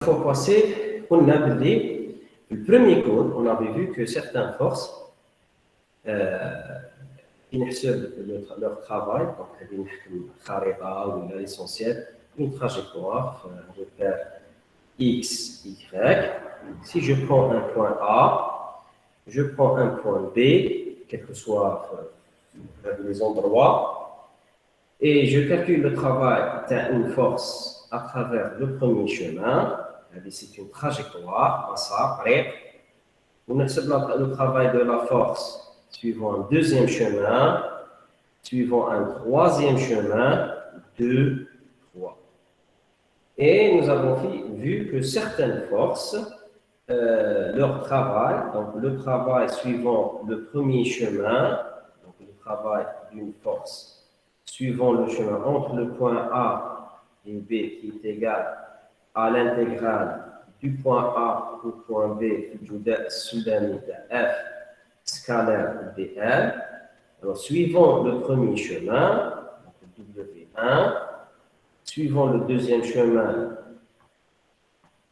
fois passée, on a vu le premier cours, on avait vu que certaines forces ينحسب leur travail, donc l'essentiel, une trajectoire, un repère X, Y. Si je prends un point A, je prends un point B, quel que soit les endroits, et je calcule le travail d'une force à travers le premier chemin. C'est une trajectoire, ça, on observe le travail de la force suivant un deuxième chemin, suivant un troisième chemin, 2, 3. Et nous avons vu que certaines forces, leur travail, donc le travail suivant le premier chemin, donc le travail d'une force suivant le chemin entre le point A et B qui est égal à l'intégrale du point A au point B du soudani de F scalaire dl. Alors, suivant le premier chemin, donc W1, suivant le deuxième chemin,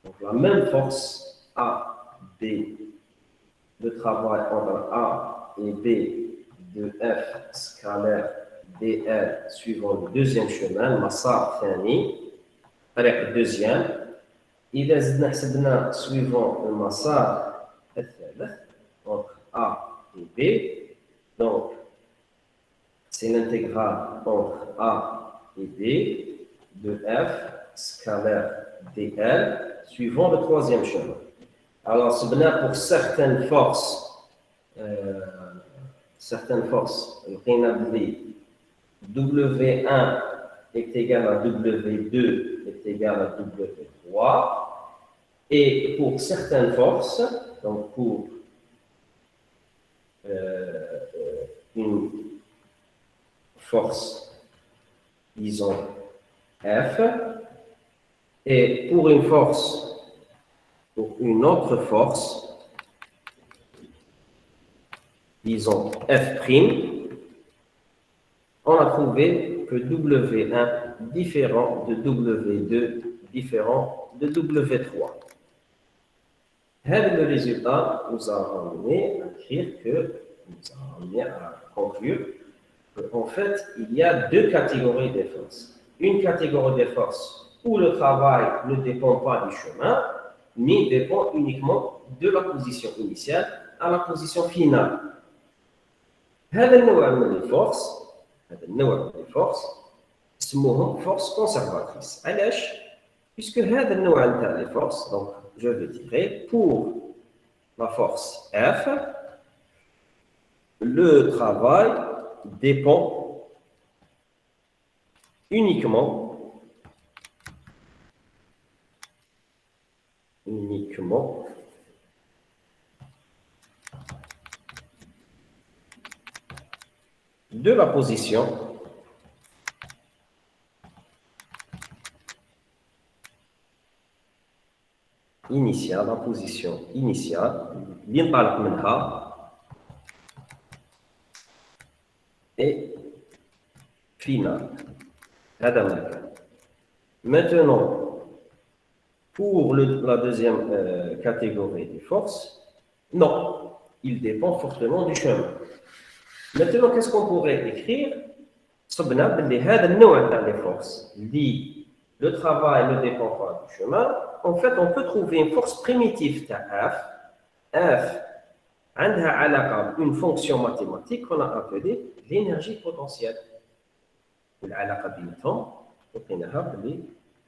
donc la même force A, B, le travail entre A et B de F scalaire dl suivant le deuxième chemin, مسار ثاني طريق deuxième. إذا زدنا حسبنا suivant le مسار الثالث entre A et B, donc c'est l'intégrale entre A et B de F scalaire dl suivant le troisième chemin. Alors, c'est bien pour certaines forces, W1 est égal à W2 est égal à W3. Et pour certaines forces, donc pour une force, disons F, et pour une force, pour une autre force, disons F', on a trouvé que W1 différent de W2 différent de W3. Le résultat nous a amené à conclure qu'en fait, il y a deux catégories de forces. Une catégorie de forces où le travail ne dépend pas du chemin, mais dépend uniquement de la position initiale à la position finale. هذا النوع من الفورس اسمهم force conservatrice. علاش؟ puisque هذا النوع نتاع les forces, donc je vais dire pour la force F, le travail dépend uniquement de la position initiale, ينطلق منها et finale. Maintenant, pour la deuxième catégorie des forces, non, il dépend fortement du chemin. Maintenant, qu'est-ce qu'on pourrait écrire? Les forces, le travail ne dépend pas du chemin. En fait, on peut trouver une force primitive F. F a une fonction mathématique qu'on a appelée l'énergie potentielle.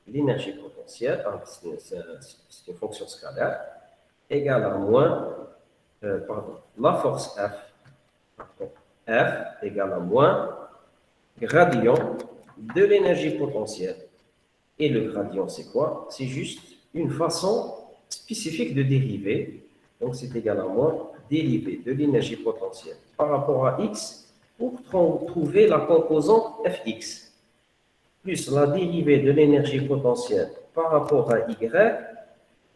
L'énergie potentielle, c'est une fonction scalaire, égale à moins, la force F égale à moins gradient de l'énergie potentielle. Et le gradient, c'est quoi? C'est juste une façon spécifique de dériver. Donc, c'est égal à moins dérivée de l'énergie potentielle par rapport à x pour trouver la composante fx, plus la dérivée de l'énergie potentielle par rapport à y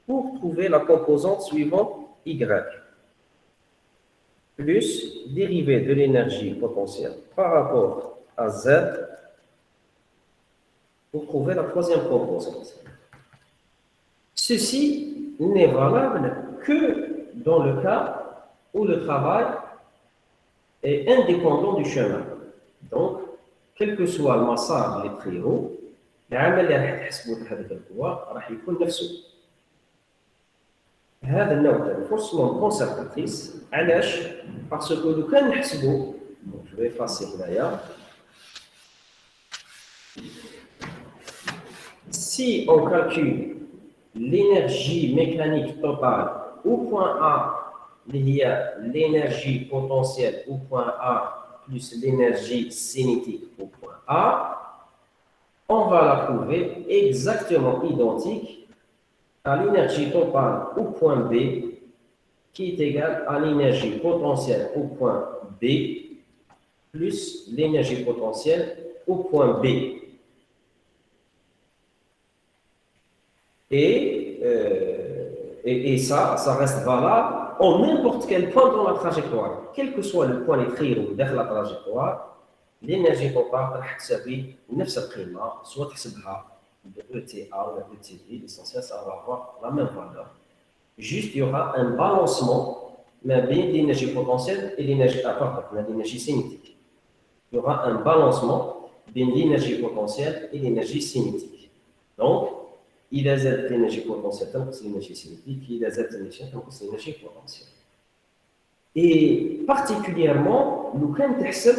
pour trouver la composante suivante y, plus dérivée de l'énergie potentielle par rapport à z pour trouver la troisième composante. Ceci n'est valable que dans le cas où le travail est indépendant du chemin. Donc, quel que soit المسار اللي تخيروا العمل اللي راح تحسبوا هذيك القوة راح يكون نفسه. هذا النوع تاع الفورسمون كونسيرفاتريس علاش؟ باسكو لو كان نحسبوا جو في فاسي هنايا si on calcule l'énergie mécanique totale au point A, il y a l'énergie potentielle au point A plus l'énergie cinétique au point A, on va la trouver exactement identique à l'énergie totale au point B qui est égale à l'énergie potentielle au point B plus l'énergie potentielle au point B. Et ça reste valable en n'importe quel point dans la trajectoire. Quel que soit le point اللي dans la trajectoire, l'énergie totale راح تساوي نفس القيمة سواء تحسبها de ETA ou de ETV, l'essentiel ça va avoir la même valeur. Juste il y aura un balancement mais bien l'énergie potentielle et l'énergie cinétique. Il y aura un balancement bien l'énergie potentielle et l'énergie cinétique. Donc إذا زادت l'énergie potentielle تنقص l'énergie cinétique, إذا زادت l'énergie تنقص l'énergie potentielle. Et particulièrement, لو كان تحسب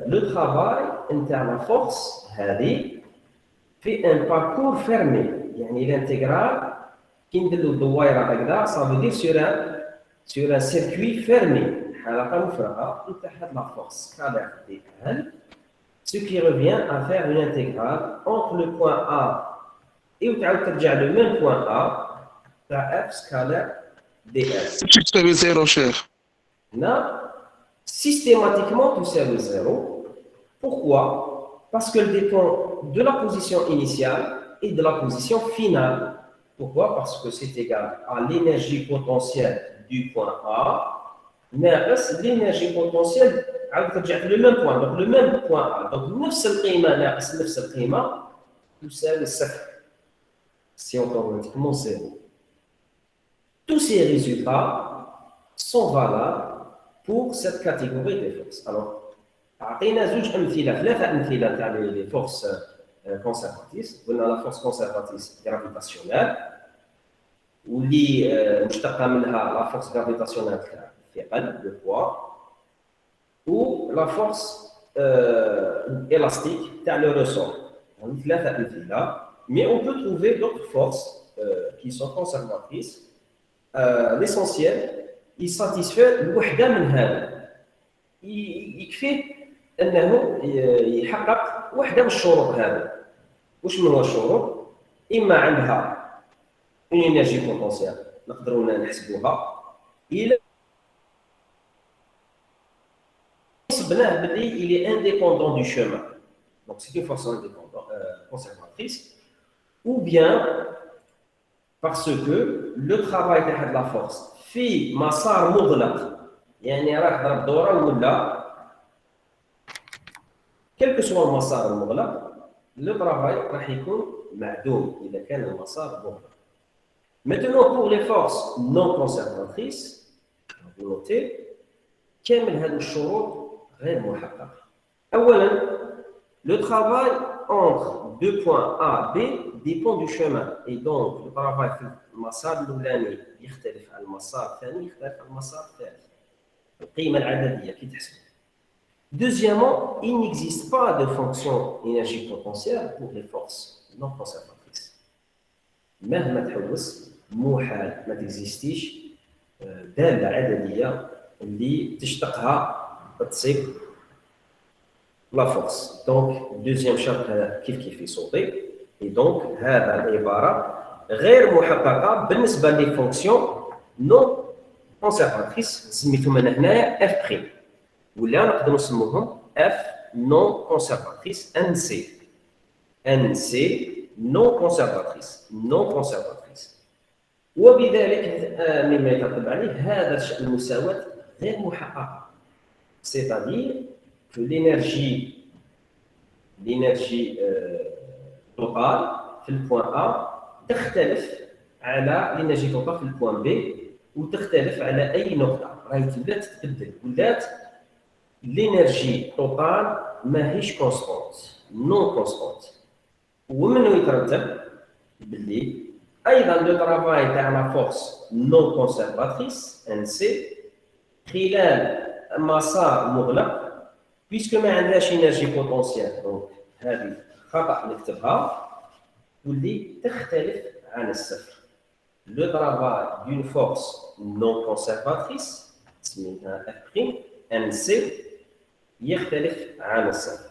le travail نتاع la force هذه في un parcours fermé. يعني الانتجرال كي نديرو الدويره هكذا ça veut dire sur un circuit fermé. حلقه مفرغه نتاع هاد la force scalaire dl. Ce qui revient à faire une intégrale entre le point A et le même point A, la F scalaire df. Tu fais 0, cher. Là, systématiquement, tout c'est le 0. Pourquoi? Parce qu'elle dépend de la position initiale et de la position finale. Pourquoi? Parce que c'est égal à l'énergie potentielle du point A, mais l'énergie potentielle le même point, donc le même point A. Donc, نفس القيمة ناقص نفس القيمة تساوي صفر. Si automatiquement zéro. Tous ces résultats sont valables pour cette catégorie de forces. Alors, أعطينا زوج أمثلة ثلاثة أمثلة تاع les forces conservatrices. قلنا la force conservatrice gravitationnelle واللي مشتقة منها la force gravitationnelle تاع الثقل le poids ou la force élastique dans le ressort. Mais on peut trouver d'autres forces qui sont conservatrices. L'essentiel, il satisfait الوحدة من هذا. يكفي أنه يحقق وحدة من الشروط هذه. وش من هو الشروط؟ إما عندها une énergie potentielle نقدروا نحسبوها إلى il est indépendant du chemin. Donc, c'est une force conservatrice. Ou bien, parce que le travail de la force في مسار مغلق يعني راح ضرب دوره ولا quel que soit المسار المغلق le travail راح يكون معدوم إذا كان المسار مغلق. Maintenant, pour les forces non conservatrices, vous notez كامل هذه الشروط غير محقق. أولاً, le travail entre deux points A B dépend du chemin et donc le travail في المسار الأولاني يختلف عن المسار الثاني يختلف عن المسار الثالث. القيمة العددية كي تحسب. Deuxièmement, il n'existe pas de fonction énergie potentielle pour les forces non conservatrices. مهما تحوس محال ما تكزيستيش دالة عددية اللي تشتقها تصيب la force. Donc, deuxième charte كيف يصوتي. Et donc, هذا العبارة غير محققة بالنسبة لفونكسيون non conservatrice سميتهم أنا هنايا F'. ولا نقدروا نسموهم F non conservatrice NC. NC non conservatrice. وبذلك مما يترتب عليه هذا الشأن المساواة غير محققة. C'est-à-dire que l'énergie totale في le point A تختلف على l'énergie totale في البوان بي وتختلف على اي نقطه راهي تبدا تتبدل ولات l'énergie totale ماهيش كونستانت نون كونستانت ومنه يترتب باللي ايضا لو طرافاي تاع لا فورس نون كونسيرفاتريس ان سي خلال مسار مغلق بيسكو ما عندهاش انرجي بوتونسيال دونك هذه خطا نكتبها واللي تختلف عن الصفر لو طرافاي دون فورس نون كونسيرفاتريس سميتها اف بريم ان سي يختلف عن الصفر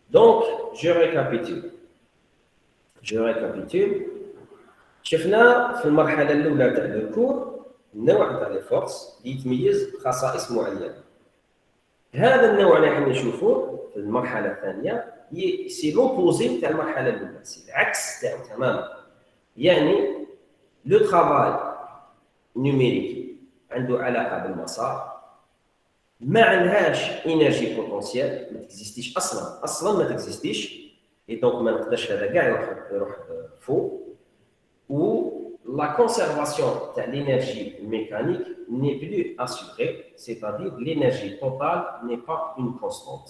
دونك جو ريكابيتول شفنا في المرحله الاولى تاع الكور النوع تاع لي فورس اللي يتميز بخصائص معينه هذا النوع اللي راح نشوفوه في المرحله الثانيه سي لوبوزي تاع المرحله الاولى سي العكس تاعو تماما يعني لو ترافاي نيميريكي عنده علاقه بالمسار ما عندهاش انرجي بوتونسيال ما تكزيستيش اصلا ما تكزيستيش اي دونك ما نقدرش هذا كاع يروح فوق ou la conservation de l'énergie mécanique n'est plus assurée, c'est-à-dire que l'énergie totale n'est pas une constante.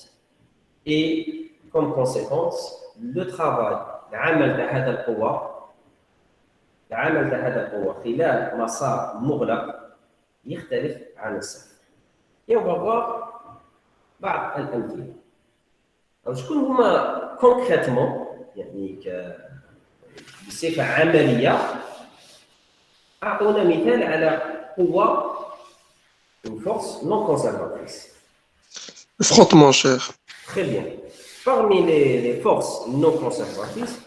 Et comme conséquence, le travail, العمل تاع هذا القوة خلال مسار مغلق يختلف عن الصفر. Et on va voir بعض الأمثلة. شكون هما concrètement يعني بصفة عملية أعطونا مثال على قوة une force non conservatrice. Le frottement, cher. Très bien. Parmi les forces non conservatrices,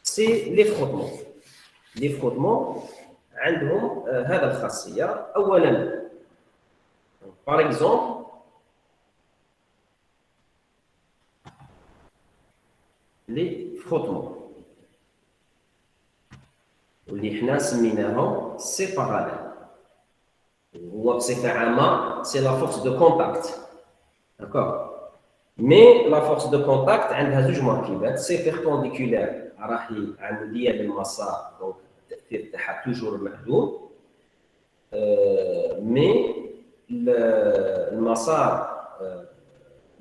c'est les frottements. Les frottements عندهم هذا الخاصية. أولاً, par exemple, les frottements. واللي حنا سميناهم سي باراليل هو بصفه عامه سي لا فورس دو كونتاكت داكور مي لا فورس دو كونتاكت عندها زوج مركبات سي بيربونديكولار راهي عموديه للمسار دونك التاثير تاعها توجور معدوم مي المسار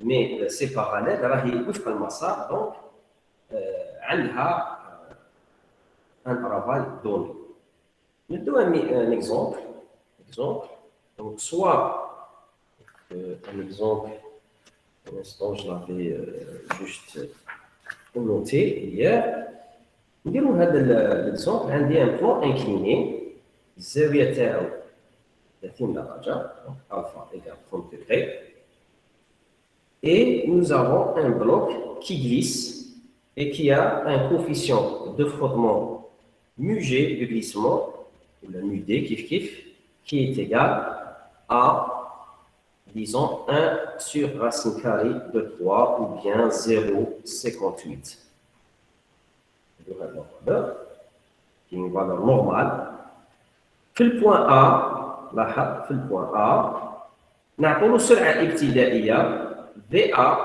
مي سي باراليل راهي وفق المسار دونك عندها un travail donné. Nous donnons un exemple. Donc, soit un exemple, pour l'instant, je l'avais juste noté hier. Nous avons l'exemple, un plan incliné, الزاوية تاعو 30 درجة, donc alpha égale 30 degrés. Et nous avons un bloc qui glisse et qui a un coefficient de frottement μg de glissement, ou la μd qui est égal à, disons, 1 sur racine carrée de 3 ou bien 0,58. Qui est une valeur normale. في البوان A, لاحظ في البوان A, نعطيو سرعة ابتدائية VA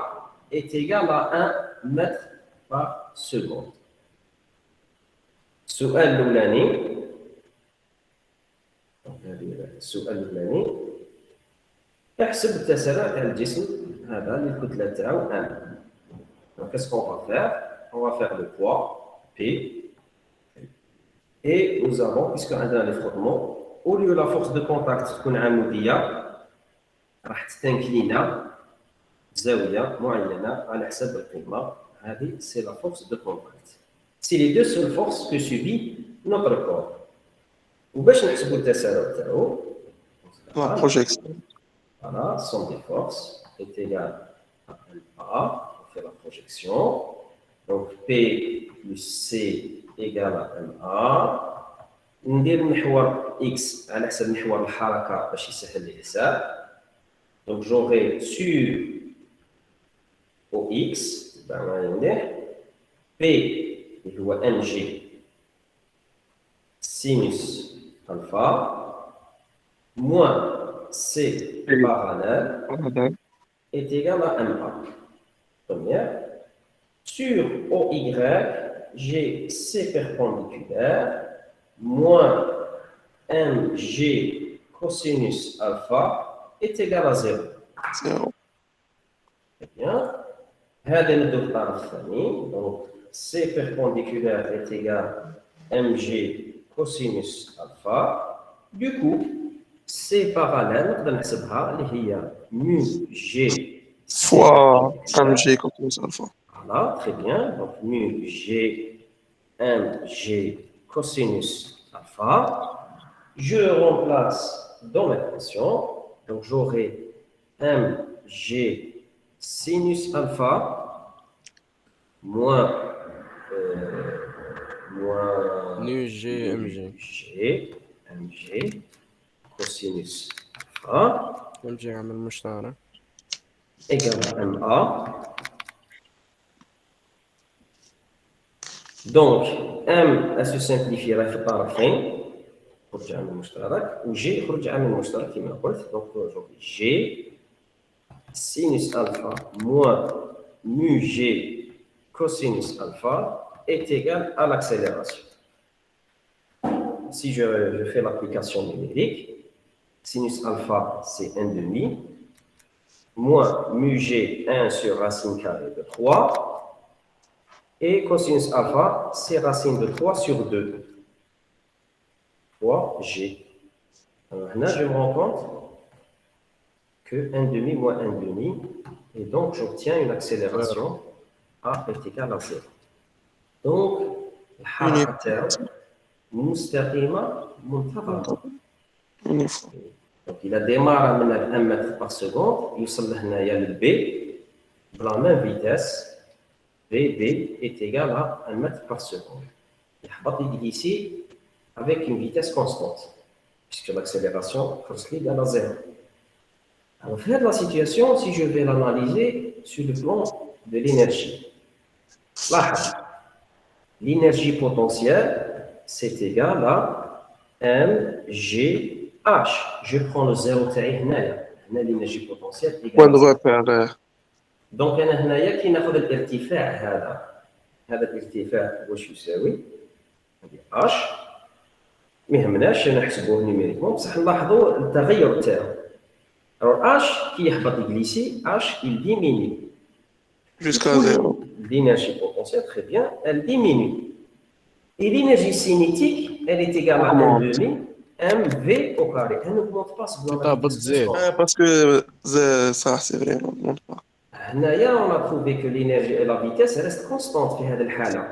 est égal à 1 mètre par seconde. السؤال الأولاني احسب التسارع تاع الجسم هذا للكتلة تاعو M. Donc qu'est-ce qu'on va faire? On va faire le poids P et nous avons, puisque عندنا les frottements, au lieu la force de contact تكون عمودية راح تستنكلينا زاوية معينة على حسب القيمة هذه c'est la force de contact. C'est les deux seules forces que subit notre corps. وباش نحسبوا التسارع تاعو La projection. voilà, somme des forces est égale à LA, on fait la projection. Donc P plus C égale à MA. ندير محور X على حسب محور الحركة باش يسهل الحساب. Donc j'aurai sur OX, P اللي هو NG sinus alpha moins C parallèle est égal à MA. Première. Sur OY, G C perpendiculaire moins mg cosinus alpha est égal à 0. 0. Très bien. هذا ندو الطرف الثاني. Donc C perpendiculaire est égal à mg cosinus alpha. Du coup, C parallèle نقدر نحسبها اللي هي mu G Fois mg cosinus alpha. Voilà, très bien. Donc mu G mg cosinus alpha. Je remplace dans l'équation. Donc j'aurai mg sinus alpha moins nu G mg mg cosinus alpha نمشي نعمل مشترك égale à ma. Donc m se simplifiera في الطرفين خرج عامل مشترك و g خرج عامل مشترك كما قلت. Donc aujourd'hui g sinus alpha moins mu g cosinus alpha est égal à l'accélération. Si je fais l'application numérique, sinus alpha c'est 1 demi, moins mu g 1 sur racine carrée de 3, et cosinus alpha c'est racine de 3 sur 2, fois g. Alors là, je me rends compte que 1 demi moins 1 demi, et donc j'obtiens une accélération A est égal à 0. Donc, الحركة مستقيمة منتظمة. Donc, il a démarré من 1 mètre par seconde, يوصل لهنايا لل B, de la même vitesse, VB est égal à 1 mètre par seconde. يحبط ici avec une vitesse constante, puisque l'accélération est égale à 0. Alors, faire la situation, si je vais l'analyser sur le plan de l'énergie. L'énergie potentielle, c'est égal à mgh. Je prends le 0 تاعي هنايا. هنا l'énergie potentielle Point de égale à 0. repère. Donc أنا هنايا كي ناخذ الارتفاع هذا الارتفاع واش يساوي؟ هذه h. ما يهمناش نحسبوه نيميريكمون بصح نلاحظوا التغير تاعو. Alors h qui يهبط يجليسي h il diminue. Jusqu'à 0. L'énergie potentielle, très bien, elle diminue. Et l'énergie cinétique, elle est égale à 1 demi mv au carré. Elle n'augmente pas selon la vitesse. Parce que ça, c'est vrai, on ne monte pas. Là, on a trouvé que l'énergie et la vitesse restent constantes dans cette cas-là.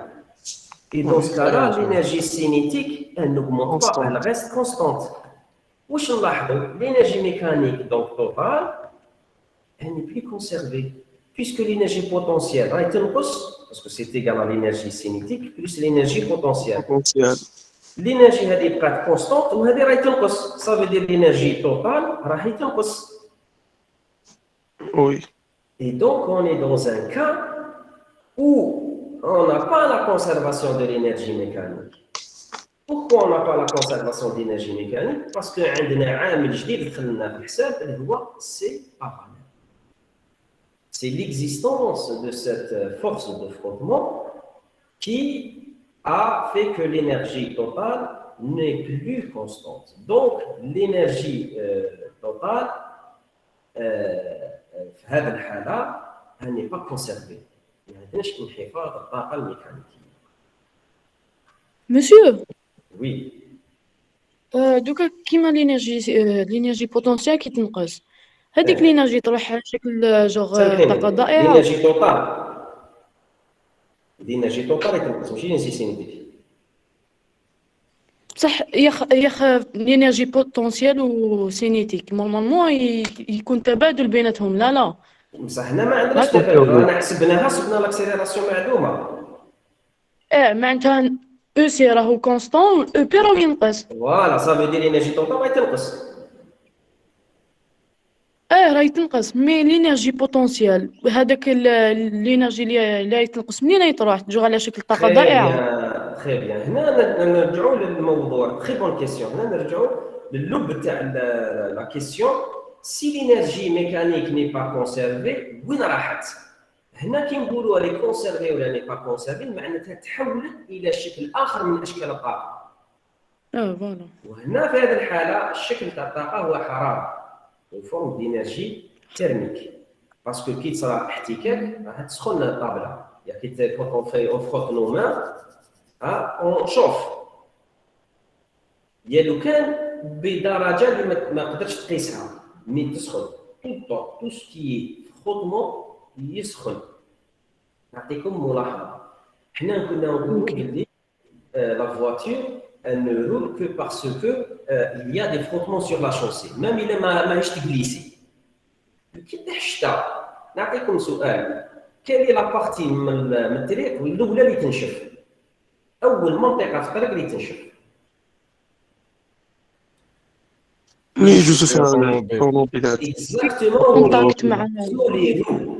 Et dans ce cas-là, l'énergie cinétique, elle n'augmente pas, elle reste constante. Wesh nلاحظوا l'énergie mécanique donc totale, elle n'est plus conservée. Puisque l'énergie potentielle, parce que c'est égal à l'énergie cinétique plus l'énergie potentielle. L'énergie est constante ou ça veut dire l'énergie totale est Oui. Et donc on est dans un cas où on n'a pas la conservation de l'énergie mécanique. Pourquoi on n'a pas la conservation de l'énergie mécanique? Parce que عندنا عامل جديد دخلنا في الحساب اللي هو سي بارامتر. C'est l'existence de cette force de frottement qui a fait que l'énergie totale n'est plus constante. Donc, l'énergie totale, في هذه الحالة, elle n'est pas conservée. ما عندناش انخفاض الطاقة الميكانيكية. Monsieur, Oui. دوكا كيما لينيرجي بوتونسيال كي تنقص هذيك لينيرجي تروح على شكل جوغ طاقة ضائعة. لينيرجي توتال. لينيرجي توتال تنقص ماشي لينيرجي سينيتيك. بصح ياخ لينيرجي بوتونسيال وسينيتيك نورمالمون يكون تبادل بيناتهم. لا بصح هنا ما عندناش تبادل. رانا حسبناها سبنا لاكسيليراسيون معلومة. معناتها او سي راهو كونستون او بي راهو ينقص. فوالا صافي دير لينيرجي توتال راهي تنقص. راهي تنقص مي لينيرجي بوتونسيال هذاك لينيرجي اللي تنقص منين تروح تجو على شكل طاقة ضائعة. خير بيان. هنا نرجعوا للموضوع تري بون كيسيون. هنا نرجعوا للب تاع لا كيسيون. سي لينيرجي ميكانيك ني با كونسيرفي وين راحت؟ هنا كي نقولوا لي كونسيرفي ولا ني با كونسيرفي معناتها تحولت الى شكل اخر من اشكال الطاقه. فوالا. وهنا في هذه الحاله الشكل تاع الطاقه هو حراره فورم دينيرجي تيرميك باسكو كي تصرى احتكاك راح تسخن الطابله يعني كي كون في اون فروت نو مان اون شوف لو كان بدرجه اللي ما قدرتش تقيسها مي تسخن تو سكي فروتمون يسخن. نعطيكم ملاحظه حنا كنا نقولوا بلي لا فواتور elle ne roule que parce que il y a des frottements sur la chaussée même الا ماهيش تجليسي. كي تحشتا نعطيكم سؤال كاين لا بارتي من الطريق الاولى اللي تنشف اول منطقه في الطريق اللي تنشف اللي يجوز فيها الطوموبيل. الطوموبيلات. كونتاكت مع لي رو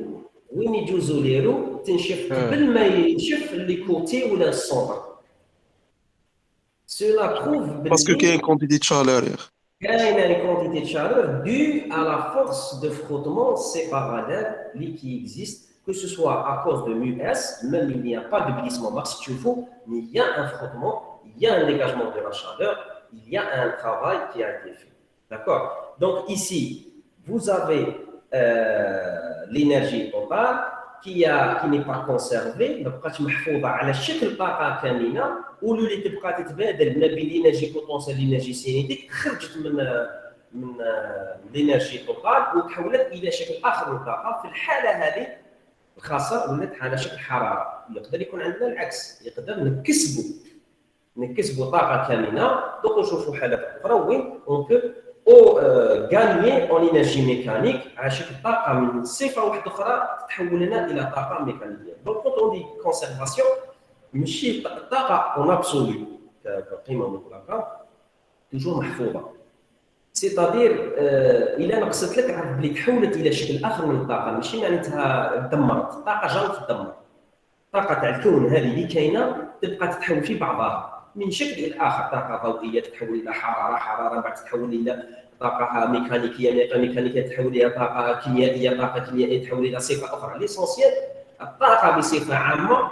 وين يجوزوا لي رو تنشف قبل ما ينشف لي كوتي ولا السونتر. Cela prouve باسكو كاين كونتيتي chaleur يا اخي. كاينه une quantité de chaleur due à la force de frottement séparadaire qui existe, que ce soit à cause de μs, même il n'y a pas de glissement max, tu faut, mais il y a un frottement, il y a un dégagement de la chaleur, il y a un travail qui a été fait. D'accord? Donc ici, vous avez l'énergie totale qui n'est pas conservée, ما بقاتش محفوظه على شكل طاقه كامله واللي تبقى تتبادل ما بين الانرجي بوتونسيال والانرجي سينيتيك خرجت من الانرجي توتال وتحولت الى شكل اخر من الطاقه. في الحاله هذه الخاصه ولات على شكل حراره. يقدر يكون عندنا العكس، يقدر نكسبوا طاقه كامله. دوك نشوفوا حالات اخرى وين اون بو او غانيي اون انرجي ميكانيك على شكل طاقه من صفه واحده اخرى تتحول لنا الى طاقه ميكانيكيه. دونك كونت اون دي كونسيرفاسيون ماشي الطاقه اون ابسولو كقيمه مطلقه توجور محفوظه. سيتادير الا نقصت لك عرف بلي تحولت الى شكل اخر من الطاقه ماشي معناتها دمرت الطاقه، جات تدمر. الطاقه تاع الكون هذه اللي كاينه تبقى تتحول في بعضها من شكل الى اخر. طاقه ضوئيه تتحول الى حراره بعد تتحول الى طاقه ميكانيكيه تتحول الى طاقه كيميائيه تتحول الى صفه اخرى. ليسونسيال الطاقه بصفه عامه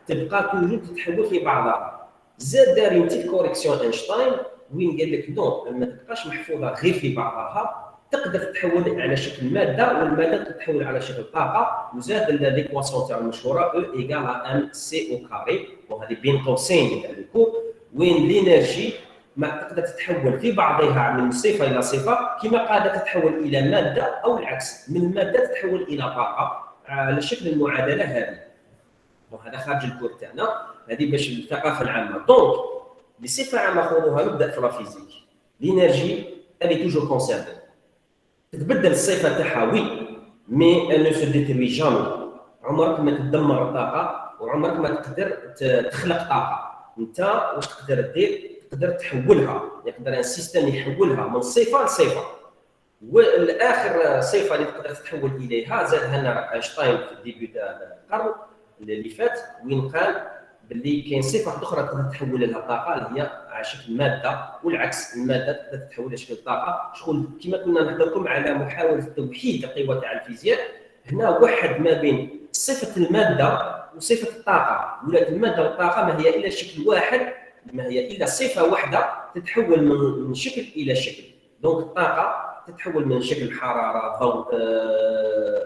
تبقى توجد تتحول في بعضها. زاد دار بتيت كوريكسيون اينشتاين وين قال لك نو ما تبقاش محفوظه غير في بعضها، تقدر تتحول على شكل ماده والماده تتحول على شكل طاقه. وزاد ليكواسيون تاع المشهوره او ايكال ام سي او كاري وهذه بين قوسين تاع الكود وين الانرجي ما تقدر تتحول في بعضها من صفه الى صفه كما قاعده تتحول الى ماده او العكس من ماده تتحول الى طاقه على شكل المعادله هذه. وهذا خارج الكود تاعنا هذه باش الثقافه العامه. دونك بصفه عامه خذوها نبدا في لا فيزيك. الانرجي اللي توجور كونسيرفي تتبدل الصفه تاعها وي مي ان سو ديتروي جامي. عمرك ما تدمر الطاقه وعمرك ما تقدر تخلق طاقه. انت واش تقدر دير؟ تقدر تحولها، يقدر ان سيستم يحولها من صفه لصفه. والاخر صفه اللي تقدر تتحول اليها زادها لنا اينشتاين في الديبيو تاع القرن اللي فات وين قال باللي كاين صفه اخرى تقدر تحول لها الطاقه اللي هي على شكل ماده والعكس الماده تقدر تتحول لشكل طاقه. شغل كما كنا نهضركم على محاوله توحيد القوى تاع الفيزياء. هنا وحد ما بين صفه الماده وصفه الطاقه. ولات الماده والطاقه ما هي الا شكل واحد، ما هي الا صفه واحده تتحول من شكل الى شكل. دونك الطاقه تتحول من شكل حراره ضوء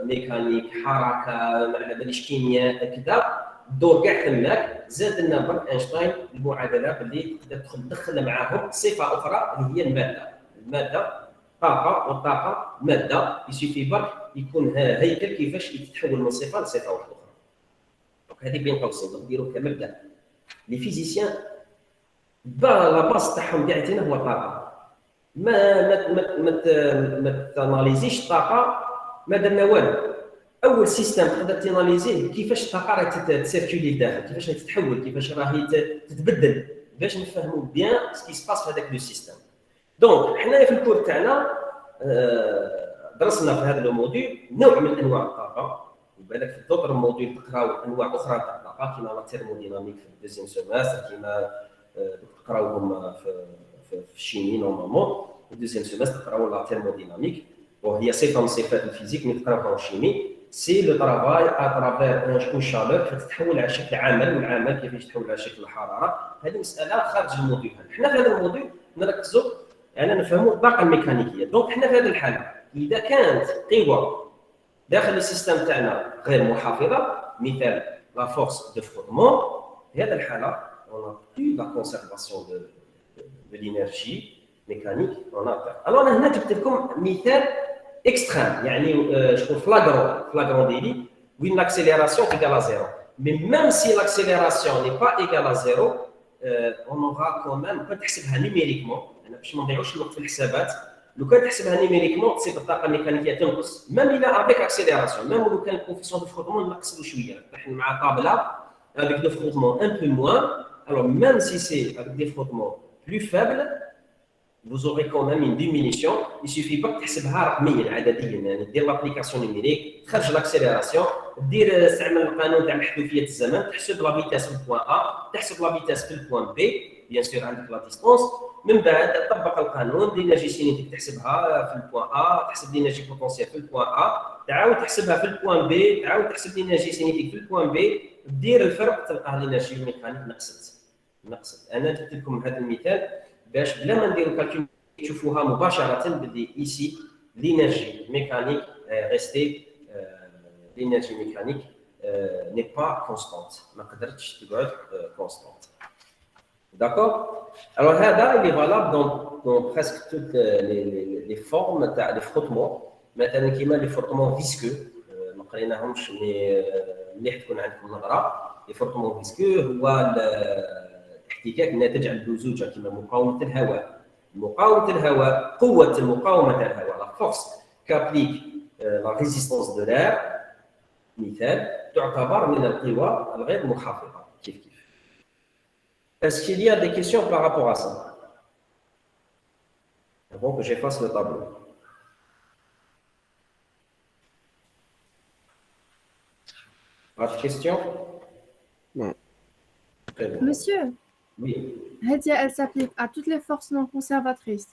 ميكانيك حركه ما على باليش كيمياء كذا الدور كاع تماك. زاد لنا برك اينشتاين المعادله باللي تقدر تدخل معاهم صفه اخرى اللي هي الماده طاقه والطاقه ماده. يسيفي برك يكون هيكل كيفاش يتحول من صفه لصفه واحده اخرى. دونك هذه بين قوسين نديرو كمبدا. لي فيزيسيان لا باس تاعهم كاع هو الطاقه. ما تاناليزيش الطاقه ما درنا والو. اول سيستم تقدر تاناليزيه كيفاش الطاقه راهي تسيركولي لداخل، كيفاش راهي تتحول، كيفاش راهي تتبدل باش نفهموا بيان سكي سباس في هذاك لو سيستم. دونك حنايا في الكور تاعنا درسنا في هذا الموديل نوع من انواع الطاقه. وبالك في دوطر موديل تقراو انواع اخرى تاع الطاقه كيما لا ثيرموديناميك في الدوزيام سيمستر كيما تقراوهم في الشيمي نورمالمون. الدوزيام سيمستر تقراو لا ثيرموديناميك وهي صفه من صفات الفيزيك اللي تقراوها في الشيمي. سي لو ترافاي اترافير اون شالور فتتحول على شكل عمل، والعمل كيفاش يتحول على شكل الحراره. هذه مساله خارج الموديول. حنا في هذا الموديول نركزوا على نفهموا الطاقه الميكانيكيه. دونك حنا في هذه الحاله اذا كانت قوه داخل السيستم تاعنا غير محافظه، مثال لا فورس دو فروتمون، في هذه الحاله on a plus la conservation de l'énergie mécanique on a peur. Alors انا هنا جبت لكم مثال اكستريم، يعني شكون فلاغرون ديلي وين l'accélération égale à 0. Mais même si l'accélération n'est pas égale à 0, on aura quand même quand تحسبها نيميريكمون، انا باش ما نضيعوش الوقت في الحسابات، لو كان تحسبها نيميريكمون تصيب الطاقه الميكانيكيه تنقص، ميم الى افيك اكسيليراسيون، ميم لو كان الكونفيسيون دو فروتمون نقصوا شويه، نحن مع طابله avec des frottements un peu moins. Alors même si c'est avec des frottements plus faibles, vous aurez quand même une diminution. Il suffit pas تحسبها رقميا عدديا، يعني دير لابليكاسيون نيميريك، تخرج لاكسيليراسيون، دير استعمل القانون تاع محذوفيه الزمن، تحسب لا فيتاس في البوان ا، تحسب لا فيتاس في البوان بي، بيان سور عندك لا ديستونس، من بعد تطبق القانون لينيرجي سينيتيك تحسبها في البوان ا، تحسب لينيرجي بوتونسيال في البوان ا، تعاود تحسبها في البوان بي، تعاود تحسب لينيرجي سينيتيك في البوان بي، دير الفرق تلقى لينيرجي ميكانيك نقصت. انا جبت لكم هذا المثال باش بلا ما نديروا كالكول تشوفوها مباشره باللي ايسي لينيرجي ميكانيك ريستي l'énergie mécanique n'est pas constante. ما قدرتش تقعد constante. D'accord? Alors هذا il est valable dans presque toutes les formes تاع les frottements. مثلا كيما les frottements visqueux ما قريناهمش مليح تكون عندكم نظره. les frottements visqueux هو الاحتكاك الناتج عن اللزوجه كيما مقاومه الهواء. قوه المقاومه تاع الهواء la force qu'applique la résistance de l'air مثال تعتبر من القوى الغير محافظة. كيف Est-ce qu'il y a des questions par rapport à ça? Avant que j'efface le tableau. Pas de questions? Non. Très bien. Monsieur, Oui. Hadia, elle s'applique à toutes les forces non conservatrices.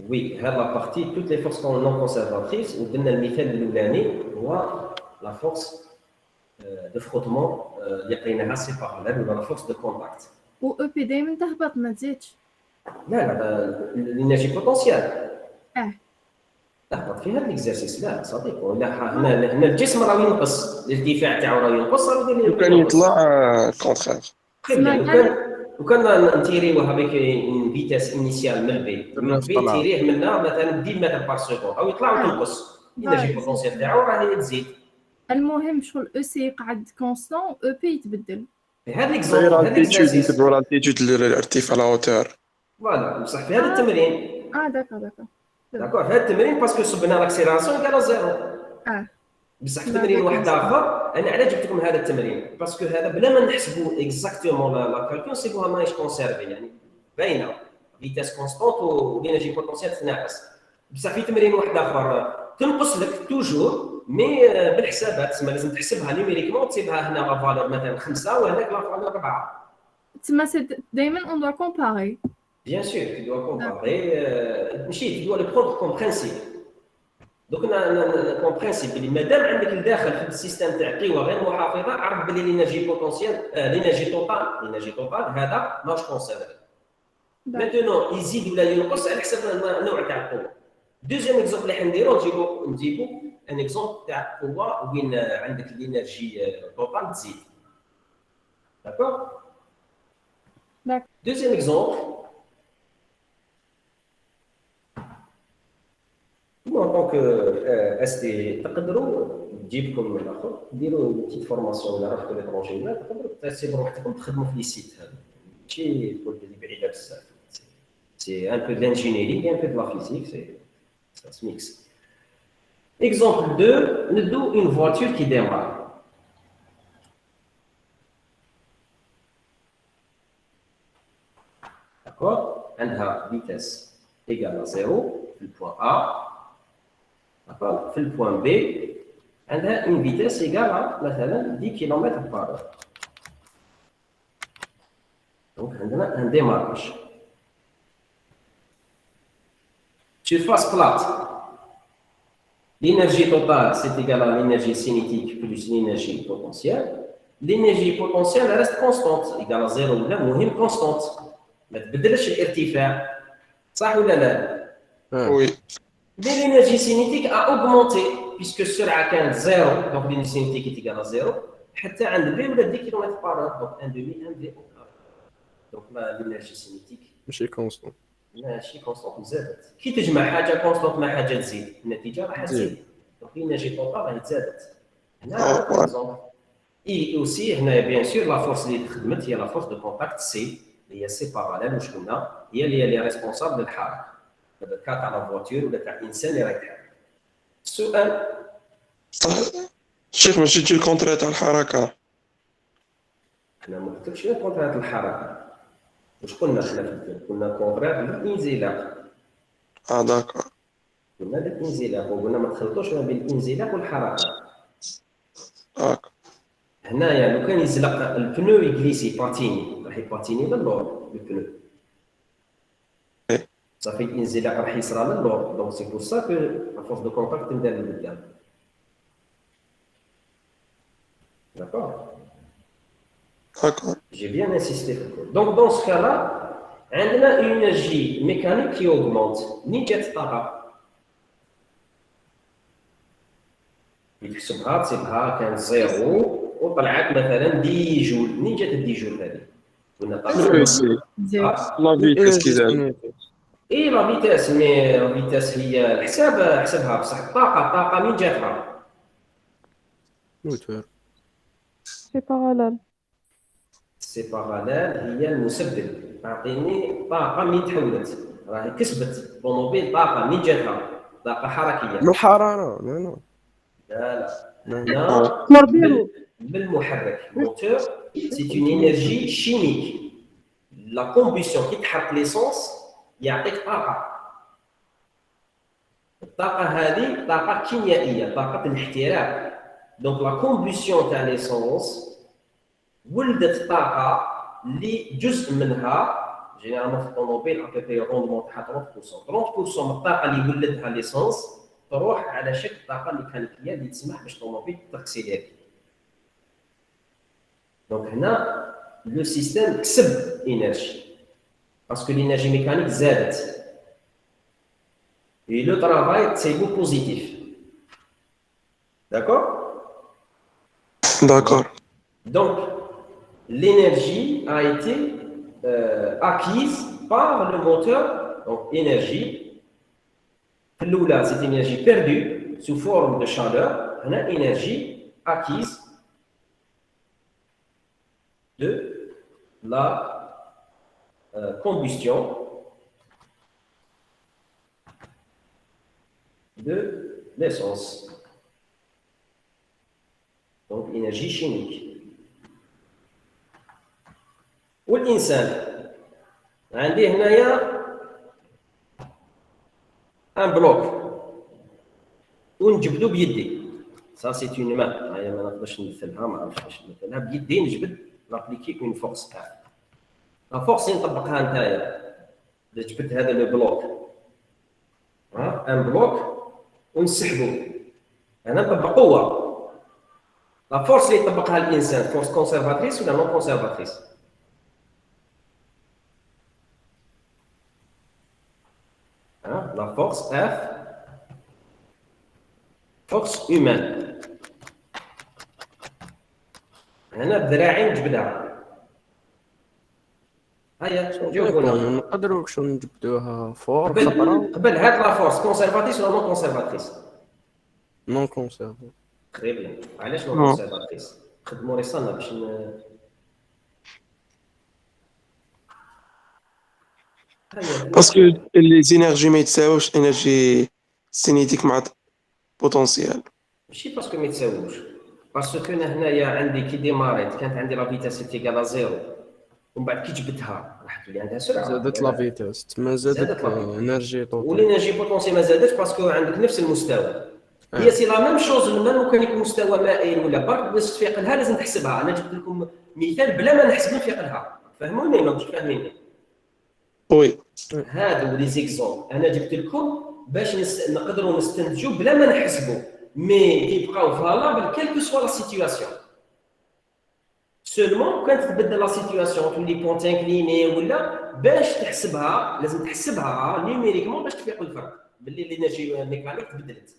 Oui, هذه la partie toutes les forces non conservatrices. وقلنا المثال الأولاني هو la force de frottement اللي لقيناها سيبارابل ولا la force de contact. و EP دايما تهبط ما تزيدش. لا الانرجي بوتونسيال. تهبط في هذا الاكزرسيس لا صديق، ولا هنا الجسم راه ينقص، الارتفاع تاعو راه ينقص، راه يدير كان يطلع كونترير. وكان نتيريوها بك ان فيتاس انيسيال من البي تيريه منا مثلا 10 متر بار سكوند او يطلع وتنقص، الانرجي بوتونسيال تاعو راه تزيد. المهم شغل او سي يقعد كونستون او بي يتبدل. هذا الاكزرسيس نتبعوا لالتيتود الارتفاع لا هوتور. فوالا بصح في هذا التمرين داكور في هذا التمرين باسكو صبنا لاكسيلاسيون قال زيرو. بصح في تمرين واحد اخر انا علاش جبت لكم هذا التمرين باسكو هذا بلا ما نحسبوا اكزاكتومون لا كالكول سيبوها ماهيش كونسيرفي، يعني باينه فيتاس كونستونت والانرجي بوتونسيال تناقص. بصح في تمرين واحد اخر تنقص لك توجور مي بالحسابات، تسمى لازم تحسبها نيميريكمون، تسيبها هنا لا فالور مثلا 5 وهناك لا فالور 4. تسمى دائما اون دو كومباري. بيان سور tu dois comparer ماشي tu dois le prendre comme principe. دوك انا كون برينسيپ اللي مادام عندك الداخل في السيستم تاع قوى غير محافظه، عرف بلي لينيرجي بوتونسيال لينيرجي توتال هذا ماش كونسيرفي. ماتونو يزيد ولا ينقص على حسب النوع تاع القوه. دوزيام اكزومبل اللي حنديرو نجيبو ان اكزومبل تاع قوه وين عندك لينيرجي توتال تزيد. داكور دوزيام اكزومبل en tant que ST تقدروا تجيبكم من الاخر ديروا بتيت فورماسيون ولا رحتوا ليترونجي ولا تقدروا تحسبوا روحكم تخدموا في لي سيت هذا ماشي تقول لي بعيده بزاف. سي ان بو دانجينيري ان بو دو لا فيزيك سي ميكس. اكزومبل 2 ندو اون فواتور كي ديمار. داكور عندها فيتاس ايغال 0 في البوان ا. في البوان بي عندها une vitesse égale مثلا 10 كيلومتر بار اور. دونك عندنا ان ديمارش سيرفاس بلات L'énergie totale, c'est égal à l'énergie cinétique plus l'énergie potentielle. L'énergie potentielle reste constante, égale à 0 ولا مهم constante. ما تبدلش الارتفاع. صح ولا لا؟ Oui. Mais l'énergie cinétique a augmenté puisque السرعة كانت 0 donc l'énergie cinétique est égale à 0 حتى عند B ولا 10 km par heure donc 1 demi 1 V au carré. Donc l'énergie cinétique ماشي كونستون. ماشي كونستونت زادت. كي تجمع حاجة كونستونت مع حاجة تزيد النتيجة راح تزيد. donc l'énergie totale راهي تزادت. هنا par exemple et aussi هنا bien sûr la force اللي خدمت هي la force de contact C اللي هي C parallèle واش قلنا هي اللي ريسبونسابل للحركة. هذا الكا تاع لا فواتور ولا تاع الانسان اللي راهي يتحرك. السؤال صح الشيخ ماشي تجي الكونترا تاع الحركة. احنا ما قلتلكش غير كونترات الحركه واش قلنا احنا في الفيلم قلنا كونترات الانزلاق داكور. قلنا الانزلاق وقلنا ما تخلطوش ما بين الانزلاق والحركه. داكور. هنايا لو كان يزلق البنو يجليسي باتيني راح يباتيني للور البنو صافي الانزلاق راح يصرى للور دونك سي بور سا كو لا فورس دو كونتاكت تبدا لقدام. داكور داكور. J'ai bien insisté. Donc, dans ce cas-là, on a une énergie mécanique qui augmente. Ni jet tara. يكسبها تصيبها كان زيرو وطلعت مثلا 10 جول. منين جات 10 جول هذه؟ قلنا طلعت لا فيتاس كي زاد. اي لا فيتاس مي لا فيتاس هي الحساب حسبها بصح الطاقة منين جاتها؟ موتور. سي باراليل. سي باراليل هي المسبب. تعطيني طاقة منين تحولت؟ راهي كسبت طوموبيل طاقة منين جاتها؟ طاقة حركية. من الحرارة. لا لا. كوربيرو. بالمحرك موتور سي اون انرجي شيميك. لا كومبوسيون كي تحرك ليسونس يعطيك طاقة. الطاقة هذه طاقة كيميائية طاقة الاحتراق. دونك لا كومبوسيون تاع ليسونس ولدت طاقة اللي جزء منها جينيرالمون في الطوموبيل ابيبي روندمون تاعها 30% 30% من الطاقة اللي ولدها ليسونس تروح على شكل طاقة ميكانيكية اللي تسمح باش الطوموبيل تاكسيليري. دونك هنا لو سيستيم كسب انرجي باسكو الانرجي ميكانيك زادت. Et le travail, c'est le positif. D'accord? D'accord. Donc, l'énergie a été acquise par le moteur. Donc, énergie. Là, c'est énergie perdue sous forme de chaleur. On a énergie acquise de la combustion de l'essence. Donc, énergie chimique. والإنسان عندي هنايا ان بلوك ونجبدو بيدي. سا سي اون مان هاي ما نقدرش نمثلها ما عرفتش باش نمثلها بيدي نجبد نابليكي اون فورس تاعي. لا فورس نطبقها نتايا اذا جبت هذا لو بلوك ان بلوك ونسحبو انا نطبق قوه. لا فورس اللي يطبقها الانسان فورس كونسيرفاتريس ولا نون كونسيرفاتريس؟ La force F, force humaine. هنا بذراعي نجبدها. هيا جاوبونا. نقدروا شو نجبدوها فور خطرة. قبل هاد لا فورس كونسيرفاتريس ولا نون كونسيرفاتريس؟ نون كونسيرف. تري بيان. علاش نون كونسيرفاتريس؟ خدموا ريصالنا باش باسكو لي زينيرجي ما يتساووش انرجي سينيتيك مع بوتونسيال. ماشي باسكو ما يتساووش باسكو انا هنايا عندي كي ديماريت كانت عندي لا فيتاس تيغال زيرو ومن بعد كي جبتها راح تولي عندها سرعه زادت لا فيتاس تما زادت الانرجي طوطال والانرجي بوتونسيال ما زادتش باسكو عندك نفس المستوى. هي سي لا ميم شوز الماء كان يكون مستوى مائي ولا برد باش تفيق لها لازم تحسبها. انا جبت لكم مثال بلا ما نحسب نفيق لها. فهموني ما كنتش فاهميني؟ وي هادو لي زيكزومبل انا جبت لكم باش نقدروا نستنتجوا بلا ما نحسبوا مي كيبقاو فالابل كيل كو سوا لا سيتوياسيون سولمون كانت تبدل لا سيتوياسيون تولي بونت انكليني ولا باش تحسبها لازم تحسبها نيميريكمون باش تفيق الفرق باللي الانرجي ميكانيك تبدلت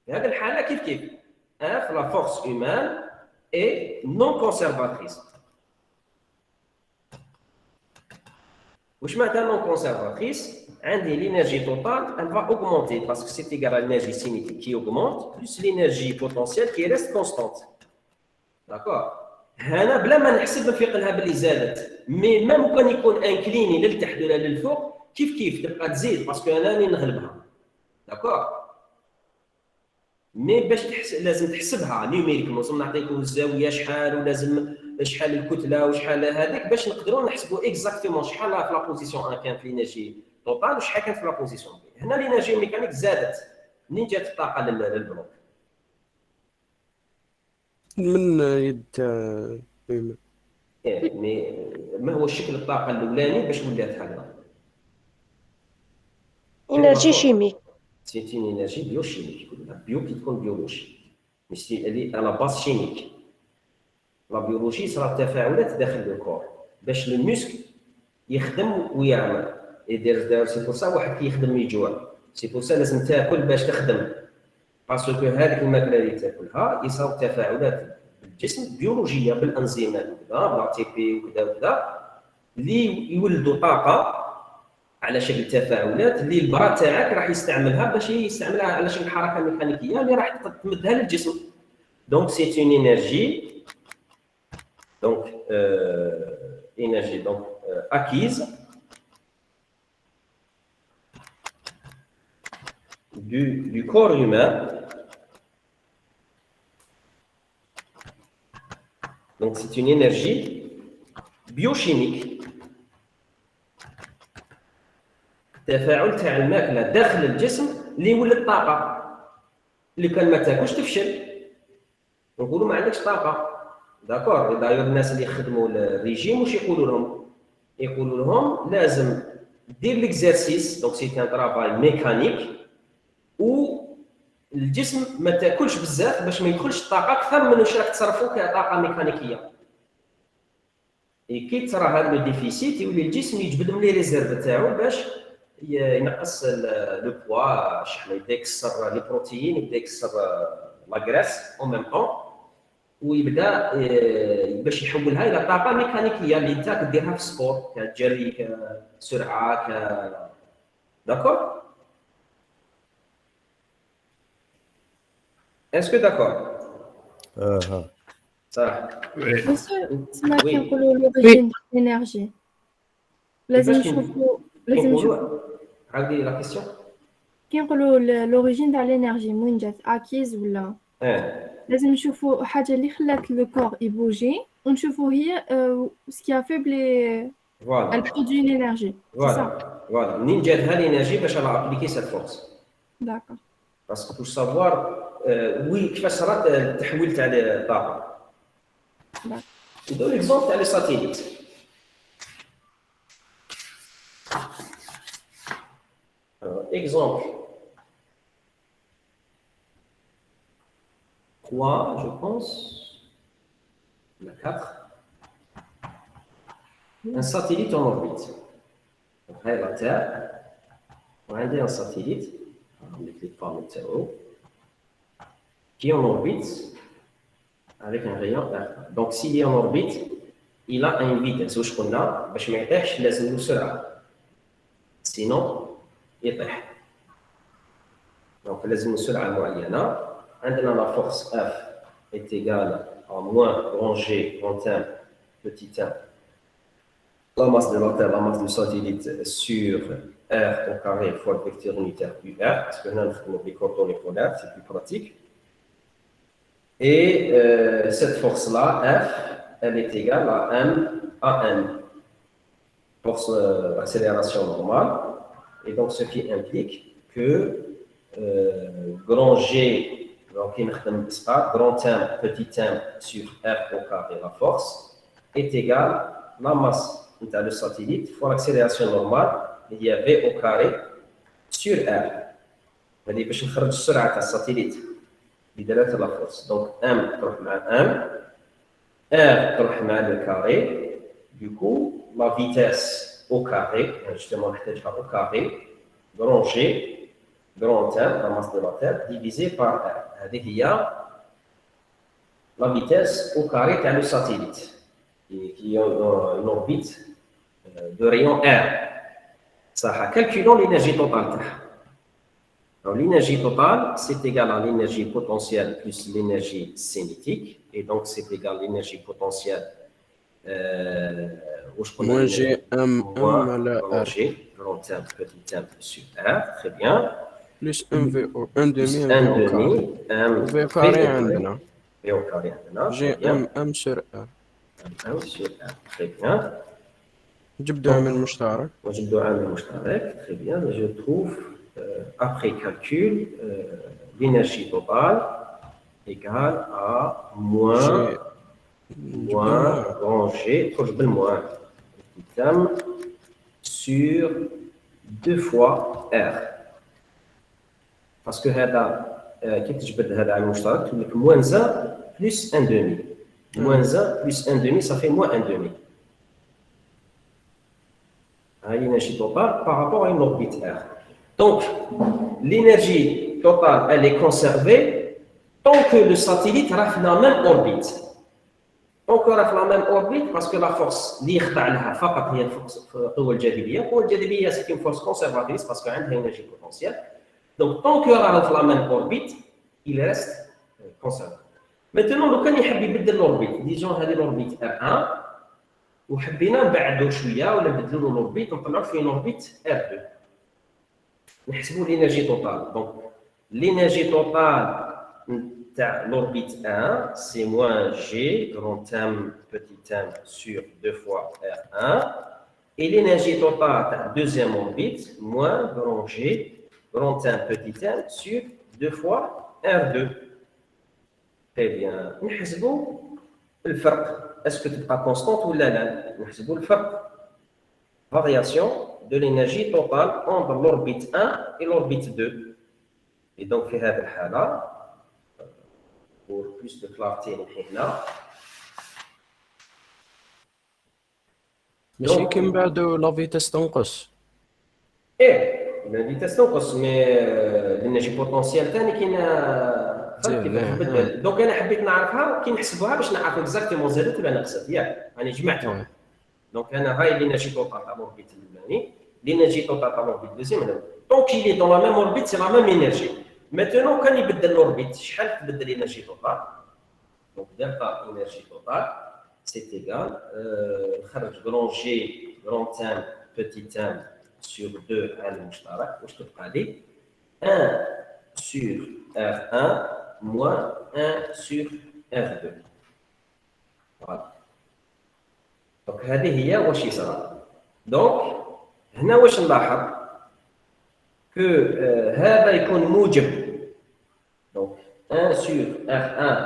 في هذه الحاله كيف اف لا فورس هيومان اي نون كونسيرفاتريس واش معناتها نون كونسيرفاتريس عندي l'énergie totale, elle va augmenter parce que c'est égal à l'énergie cinétique qui augmente plus l'énergie potentielle qui reste constante. D'accord? هنا بلا ما نحسب نفيق لها باللي زادت مي ميم كان يكون انكليني للتحت ولا للفوق كيف تبقى تزيد باسكو انا راني نغلبها. داكور؟ مي باش لازم تحسبها نيوميريكمون لازم نعطيكم الزاويه شحال ولازم شحال الكتله وشحال هذيك باش نقدروا نحسبوا اكزاكتومون شحال في لا بوزيسيون 1 كانت لينيرجي توتال وشحال كانت في لا بوزيسيون بي. هنا لينيرجي ميكانيك زادت منين جات الطاقه للبلوك من يد مي ما هو شكل الطاقه الاولاني باش ولات هكذا إنرجي شيميك. سي اون انرجي بيوشيميك بيو كي تكون بيولوجي مي سي اللي على باس شيميك. لا بيولوجي صرا تفاعلات داخل الكور باش المسك يخدم ويعمل يدير سي بور سا واحد كيخدم يجوع سي بور سا لازم تاكل باش تخدم باسكو هذيك الماكله اللي تاكلها يصاوب تفاعلات بالجسم بيولوجيه بالانزيمات وكذا بلا تي بي وكذا اللي يولدوا طاقه على شكل تفاعلات اللي البرا تاعك راح يستعملها باش يستعملها على شكل حركه ميكانيكيه اللي راح تمدها للجسم. دونك سي اون انرجي دونك انرجي دونك acquise du corps humain. Donc c'est une énergie biochimique. تفاعل تاع الماكله داخل الجسم اللي يولد الطاقه اللي كان ما تاكلش تفشل نقولوا ما عندكش طاقه. داكور داير الناس اللي يخدموا الريجيم واش يقولوا لهم لازم دير ليكزارسيس دونك سي ان طرافاي ميكانيك والجسم ما تاكلش بزاف باش ما يدخلش الطاقه اكثر من واش راك تصرفوا كطاقه ميكانيكيه. كي تصرى هذا لو ديفيسيت يولي الجسم يجبد من لي ريزيرف تاعو باش ينقص لو بوا شحال يبدا يكسر لي بروتيين يبدا يكسر لا غريس اون ميم طون ويبدا باش يحولها الى طاقه ميكانيكيه اللي انت كديرها في السبور كجري كسرعه داكور اسكو داكور صح تسمى كنقولوا لوريجين د الانرجي لازم نشوفوا عاودي لا كيسيون كي نقولوا لوريجين تاع الانرجي منين جات اكيز ولا لازم نشوفوا حاجه اللي خلات لو كور يبوجي ونشوفوا هي سكي في بلي فوالا البرودوي الانرجي فوالا منين جات هذه الانرجي باش انا ابليكي سيت فورس داكور باسكو بور سافوار وي كيفاش صرات التحويل تاع الطاقه. نديرو ليكزومبل تاع لي ساتيليت. Exemple 3, je pense, la 4, un satellite en orbite. Donc, la Terre, on a un satellite, on ne clique pas le météo, qui est en orbite avec un rayon R. Donc, s'il est en orbite, il a une vitesse. Où je connais, je ne vais pas sinon, يطيح. Donc لازم سرعة معينة. عندنا la force F est égale à moins grand G grand M petit m la masse de la Terre, la masse du satellite sur R au carré fois le vecteur unitaire UR parce que là nous avons des coordonnées polaires, c'est plus pratique. Et cette force-là, F, elle est égale à M à N. Force d'accélération normale. Et donc, ce qui implique que grand G, donc grand M, petit m sur R au carré, la force, est égale à la masse de le satellite fois l'accélération normale, il y a V au carré sur R. هذه باش نخرج السرعه تاع الساتيليت بدلاله لا فورس. دونك ام تروح مع ام، ار تروح مع لو كاري، دوكو لا فيتاس au carré, justement نحتاجها au carré grand G grand M la masse de la Terre divisé par R. هذه هي la vitesse au carré تاع le satellite qui a une orbite de rayon R. صح. calculons l'énergie totale تاعها. Alors l'énergie totale c'est égal à l'énergie potentielle plus l'énergie cinétique, et donc c'est égal à l'énergie potentielle moins G M على R grand M petit m sur R. Très bien. plus 1 V au 1 demi M V carré عندنا V au carré عندنا G M sur R. M sur R. Très bien. نجبدو عامل مشترك. ونجبدو عامل مشترك. Très bien. Je trouve après calcul l'énergie totale égale à moins grand G, proche de moins, petit m sur 2 fois R. Parce que هذا كيف تجبد هذا على المشترك تقول لك moins 1 plus 1 demi. Moins 1 plus 1 demi, ça fait moins 1 demi. L'énergie totale par rapport à une orbite R. Donc, l'énergie totale, elle est conservée tant que le satellite reste dans la même orbite. encore في la même orbite parce que la force اللي يخضع لها فقط هي القوة الجاذبية. القوة الجاذبية c'est une force conservatrice parce qu'عندها énergie potentielle. Donc tant que راه في la même orbite il reste conservé. Maintenant لو كان يحب يبدل l'orbite, disons هذه l'orbite R1 وحبينا نبعدو شوية ولا نبدلو له l'orbite ونطلعو في une orbite R2. نحسبوا l'énergie totale. Donc l'énergie totale تاع l'orbite 1, c'est moins G, grand M, petit m sur 2 fois R1. Et l'énergie totale de la deuxième orbite, moins grand G, grand M, petit m sur 2 fois R2. Très bien. نحسبوا الفرق. Est-ce que tu es constante ou لا؟ نحسبوا الفرق. Variation de l'énergie totale entre l'orbite 1 et l'orbite 2. Et donc, في هذه الحالة, pour plus de clarté هنا. ماشي كي من بعد لا فيتاس تنقص. لا فيتاس تنقص مي الانرجي بوتونسيال ثاني كاينه فرق كيف تبدل. دونك انا حبيت نعرفها كي نحسبوها باش نعرف اكزاكتومون زادت ولا نقصت ياك. راني جمعتهم. دونك انا هاي الانرجي توتال تاع لوربيت الاولاني، الانرجي توتال تاع لوربيت دوزيام. دونك il est dans la même orbite, c'est la même énergie. Maintenant, quand il y a l'orbite, je vais l'énergie totale. Donc, delta énergie totale, c'est égal grand G, grand M, petit m sur 2 à l'Mushtarak. Je te parle 1 sur R1 moins 1 sur R2. Voilà. Donc, هذه هي واش يصرى. Donc, هنا واش نلاحظ que هذا يكون موجب. Donc 1 sur R1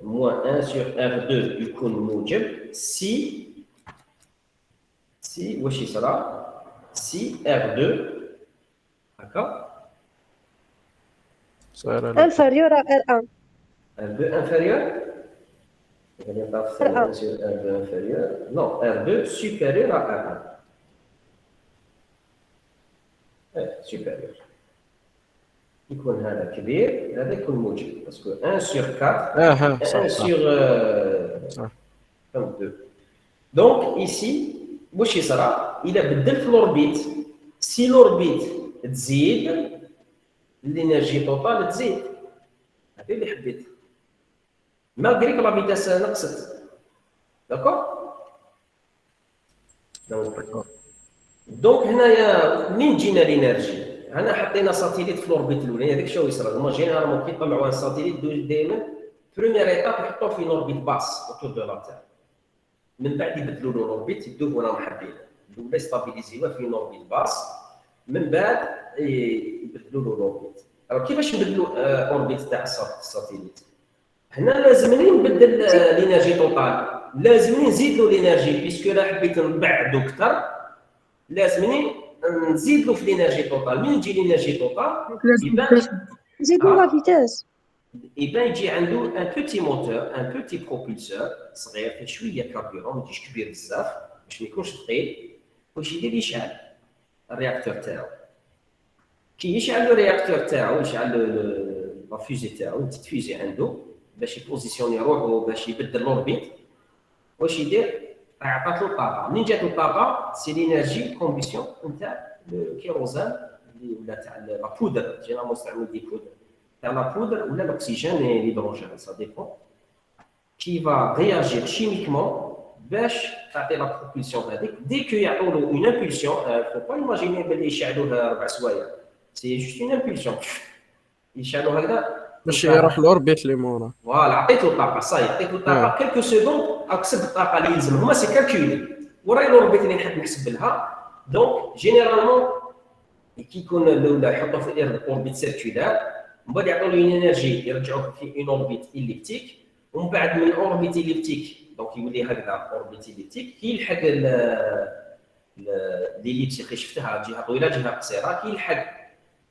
moins 1 sur R2 يكون موجب si واش يصرى si R2 هكا inférieur à R1. R2 inférieur sur R2 inférieur. Non, R2 supérieur à R1. supérieur. يكون هذا كبير هذا يكون موجب باسكو 1 sur 4 1 sur 2. Donc ici واش يصرى الا بدلت l'orbite si l'orbite تزيد الانرجي توتال تزيد. هذا اللي حبيت مالغري كو لا فيتاس نقصت. داكور. دونك هنايا منين جينا الانرجي؟ هنا حطينا ساتيليت في لوربيت الاولاني. هذاك شنو يصرى؟ هما جينيرالمون كيطلعوا ان ساتيليت دائما بروميير ايتاب يحطوه في لوربيت باس اوتور دو لا تير. من بعد يبدلوا له لوربيت يدوه وراهم حابين. الاولى يستابيليزيوه في لوربيت باس، من بعد يبدلوا له لوربيت. alors كيفاش نبدلوا اوربيت تاع الساتيليت؟ هنا لازمني نبدل الانرجي توتال، لازمني نزيد له الانرجي بيسكو انا حبيت نبعدو اكثر. لازمني نزيدوا في l'énergie totale. من تجي l'énergie totale زيدوا لا فيتاس. يبان يجي عنده ان بوتي موتور ان بوتي بروبولسور صغير فيه شويه كاربيرون ما يجيش كبير بزاف باش ما يكونش ثقيل واش يدير يشعل الرياكتور تاعو كي يشعل الرياكتور تاعو يشعل لا فيزي تاعو بتيت فيزي عنده باش يبوزيسيوني روحو باش يبدل لوربيت واش يدير عطات له طاقه منين جات له الطاقه سي لينيرجي كومبيسيون نتاع الكيروزان ولا تاع لا بودر جينا مستعمل دي بودر la poudre ou l'oxygène et l'hydrogène, ça dépend, qui va réagir chimiquement باش تعطي la propulsion هذيك. Dès qu'il y a une impulsion, il ne faut pas imaginer بلي يشعلوها 4 سوايع. C'est juste une impulsion. يشعلوا هكذا باش يروح لوربيت اللي مورا. فوالا عطيتو الطاقه صاي عطيتو الطاقه كلكو سكوند اكسب الطاقه اللي يلزم هما سي كالكولي وراي لوربيت اللي نحب نحسب لها. دونك جينيرالمون كي يكون الاولى يحطوا في الاوربيت سيركولار ومن بعد يعطوا له انرجي يرجعوه في اون اوربيت اليبتيك ومن بعد من اوربيت اليبتيك دونك يولي هكذا اوربيت اليبتيك كي يلحق اليبس اللي شفتها جهه طويله جهه قصيره كي يلحق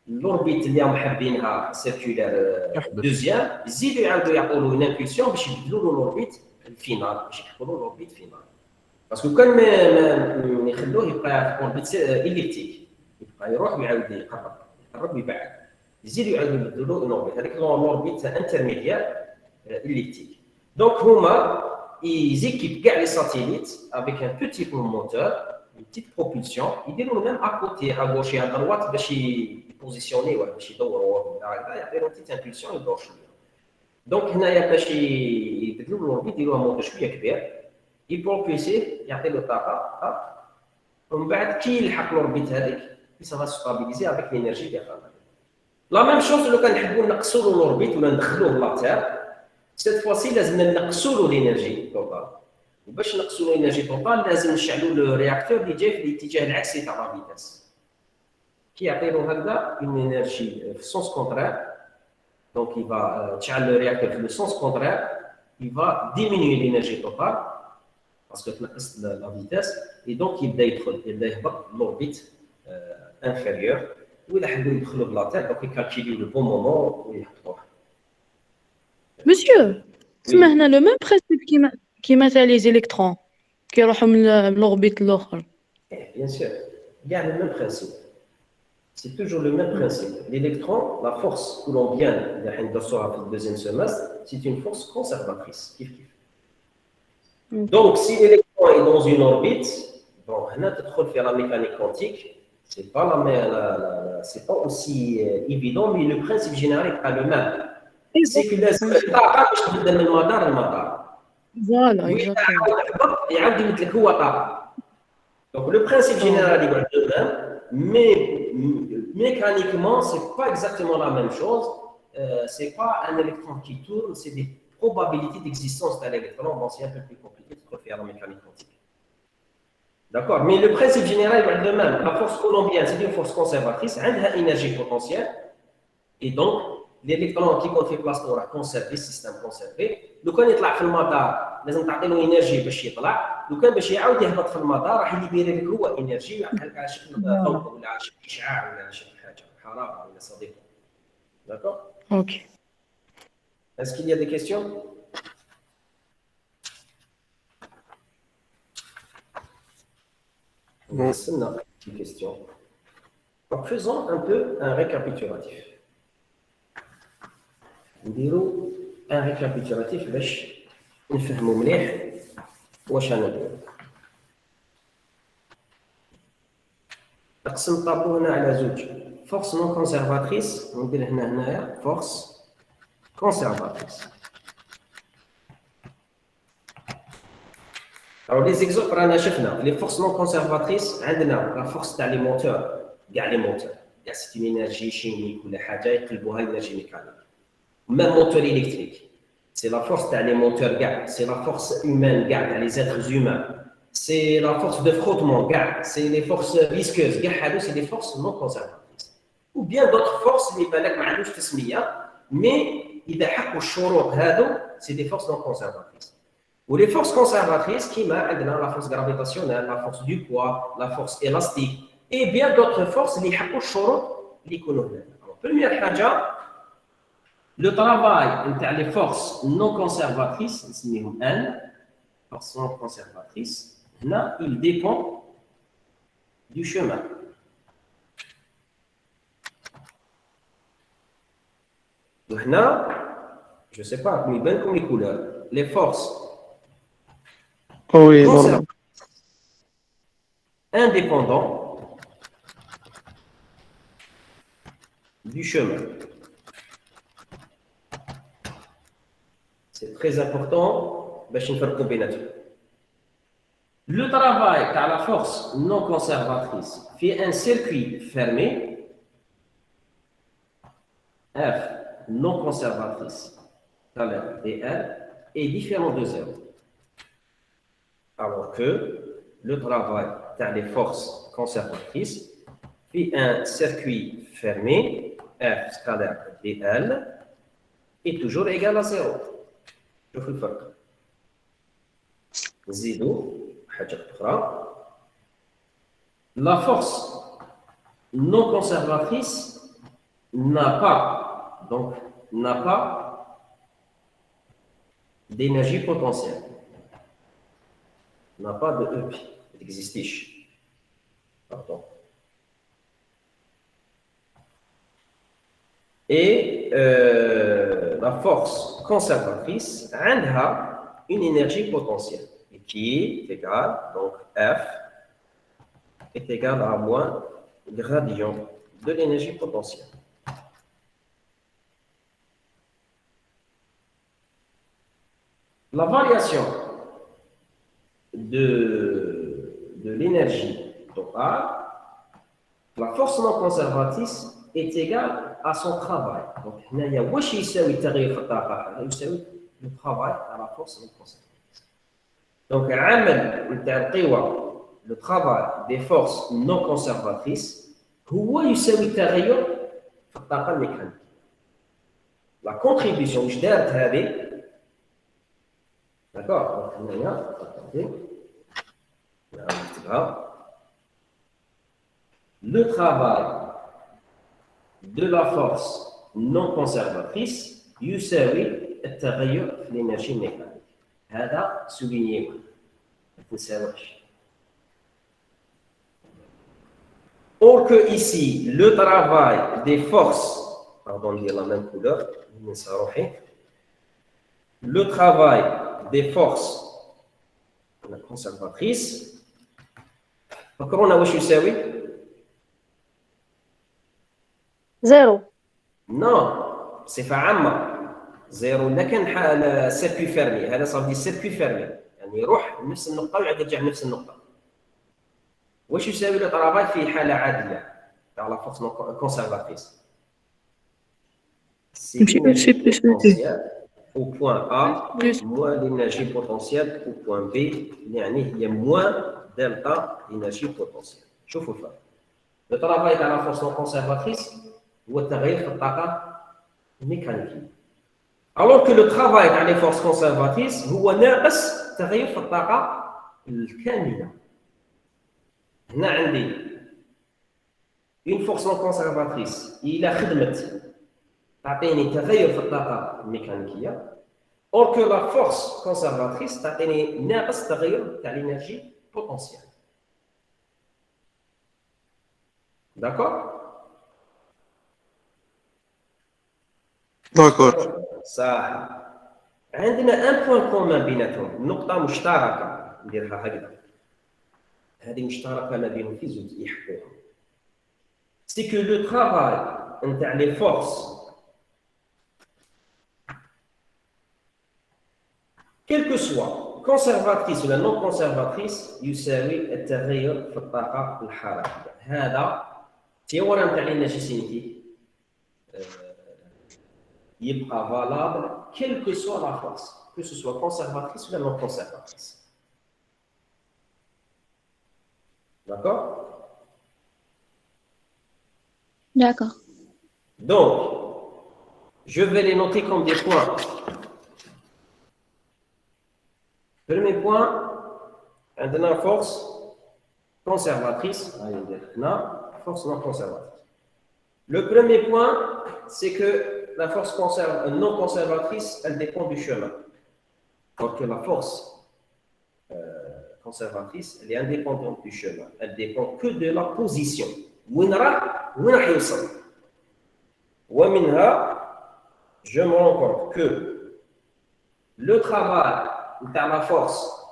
الاوربيت اللي هم حابينها سيركولار دوزيام يزيدوا يعطوا له اون امبولسيون باش يبدلوا له الاوربيت الفينال باش يحطوا له الاوربيت فينال باسكو كان ما يخلوه يبقى في اوربيت اليبتيك يبقى يروح ويعاود يقرب ويبعد يزيدوا يعاودوا يبدلوا له الاوربيت هذيك الاوربيت انترميديير اليبتيك. دونك هما يزيكيب كاع لي ساتيليت افيك ان بوتي موتور une petite propulsion يديروا même à côté à gauche et à droite باش يبوزيسيوني ولا باش يدوروا ولا هكذا يعطيهم petite impulsion يدور شويه. دونك هنايا باش يبدلوا الاوربيت يديروها موتور شويه كبير يبروبيسي يعطي له طاقه ومن بعد كي يلحق الاوربيت هذيك سافا ستابيليزي افيك لينيرجي ديالها. لا ميم شوز لو كان نحبوا نقصوا له الاوربيت ولا ندخلوه لاتير سيت فواسي لازمنا نقصوا له لينيرجي توتال وباش نقصوا الانرجي توتال لازم نشعلوا لو رياكتور اللي جاي في الاتجاه العكسي تاع لا فيتاس كي يعطيو هكذا اون انرجي في سونس كونترير دونك يبا تشعل لو رياكتور في لو سونس كونترير يبا ديمينيي الانرجي توتال باسكو تنقص لا فيتاس اي دونك يبدا يهبط لوربيت انفيريور ولا حبوا يدخلوا بلاطير دونك يكالكيليو لو بون مومون ويحطوه. مسيو تسمى هنا لو ميم برينسيپ كيما تاع لي زيليكترون كيروحوا من الاوربيت الاخر. Bien sûr, il y a le même principe. C'est toujours le même principe. L'électron, la force que l'on vient de recevoir dans le deuxième semestre, c'est une force conservatrice. Donc, si l'électron est dans une orbite, bon, on a faire la mécanique quantique, c'est pas aussi évident, mais le principe général est pas le même. C'est que Voilà, exactement. يعاود يمدلك هو طاقه. Donc le principe général est le même, mais mécaniquement c'est pas exactement la même chose. C'est pas un électron qui tourne, c'est des probabilités d'existence d'un électron. Bon, c'est un peu plus compliqué de faire la mécanique quantique. D'accord, mais le principe général est le même. La force colombienne, c'est une force conservatrice, elle a une énergie potentielle, et donc l'électron qui compte في بلاصتو راه conservé, système conservé. لو كان يطلع في المدار لازم تعطي له انرجي باش يطلع، لو كان باش يعاود يهبط في المدار راح يليبيري لك هو انرجي ويعطيها لك على شكل ضوء ولا على شكل اشعاع ولا على شكل حاجه حراره ولا صديق. داكور؟ اوكي. Est-ce qu'il y a des questions? نستنى des questions. Donc faisons un peu un récapitulatif. نديرو ان ريكابيتولاتيف باش نفهموا مليح واش انا ندير. نقسم الطابلو هنا على زوج فورس نون كونسيرفاتريس ندير هنايا فورس كونسيرفاتريس. Alors les exemples رانا شفنا لي فورس نون كونسيرفاتريس عندنا لا فورس تاع لي موتور كاع لي موتور كاع سيت اون انرجي شيميك ولا حاجه يقلبوها انرجي ميكانيك. Même moteur électrique, c'est la force des moteurs, c'est la force humaine, les êtres humains, c'est la force de frottement, c'est les forces visqueuses, c'est des forces non conservatrices. Ou bien d'autres forces, mais c'est des forces non conservatrices. Ou les forces conservatrices, qui la force gravitationnelle, la force du poids, la force élastique, et bien d'autres forces qui ont الشروط اللي يكونوا هنا. Première حاجة le travail نتاع les forces non conservatrices نسميهم N forces non conservatrices هنا il dépend du chemin. هنا je ne sais pas comment bien comme les couleurs les forces Oui, normal. indépendants du chemin. C'est très important باش نفرقوا بيناتهم. Le travail à la force non conservatrice fait un circuit fermé F non conservatrice dl est différent de 0. Alors que le travail dans les forces conservatrices fait un circuit fermé F scalaire dl est toujours égal à 0. شوف الفرق. نزيدوا حاجة أخرى. La force non conservatrice n'a pas d'énergie potentielle. N'a pas de EP. Il existe. Pardon. Et la force conservatrice a une énergie potentielle qui est égale, donc F est égal à moins gradient de l'énergie potentielle. La variation de l'énergie totale, la force non conservatrice est égale à son travail. Donc, il y a le travail à la force non conservatrice. Donc, le travail des forces non conservatrices, هو يساوي التغير في الطاقة الميكانيكية. La contribution واش دارت هذه D'accord. Le travail de la force non conservatrice يساوي التغير في l'énergie mécanique. هذا souligné ما تنساوش. Or que ici le travail des forces, pardon dire la même couleur, le travail des forces conservatrices. فكرونا واش يساوي؟ زيرو. Non, صفة عامة. زيرو لكن حال سيركوي فيرمي هذا صار دي سيركوي فيرمي يعني يروح لنفس النقطة ويعاد يرجع لنفس النقطة. واش يساوي لو طرافاي في حالة عادية تاع لا فورس كونسيرفاتريس؟ au point A moins l'énergie potentielle au point B يعني هي moins delta l'énergie potentielle. شوفوا الفرق. Le travail à la force non conservatrice هو التغيير في الطاقة الميكانيكية. Alors que le travail على les forces conservatrices هو ناقص تغيير في الطاقة الكاملة. هنا عندي une force non conservatrice إلى خدمة تعطيني تغير في الطاقة الميكانيكية. Or que la force conservatrice تعطيني ناقص تغير تاع l'énergie potentielle. D'accord? D'accord. صح. عندنا ان بوين كومان بيناتهم، نقطة مشتركة نديرها هكذا. هذه مشتركة ما بين الفيزيك يحكوها. سي كو لو ترافاي نتاع لي فورس quelle que soit conservatrice ولا non conservatrice يساوي التغير في الطاقة الحركية. هذا التيوريم تاع الانرجي يبقى valable quelle que soit la force, que ce soit conservatrice ou non conservatrice. D'accord? D'accord. Donc, je vais les noter comme des points. Premier point, عندنا force conservatrice, force non conservatrice. Le premier point, c'est que la force non conservatrice, elle dépend du chemin. Alors que la force conservatrice, elle est indépendante du chemin. Elle dépend que de la position. Je me rends compte que le travail de la force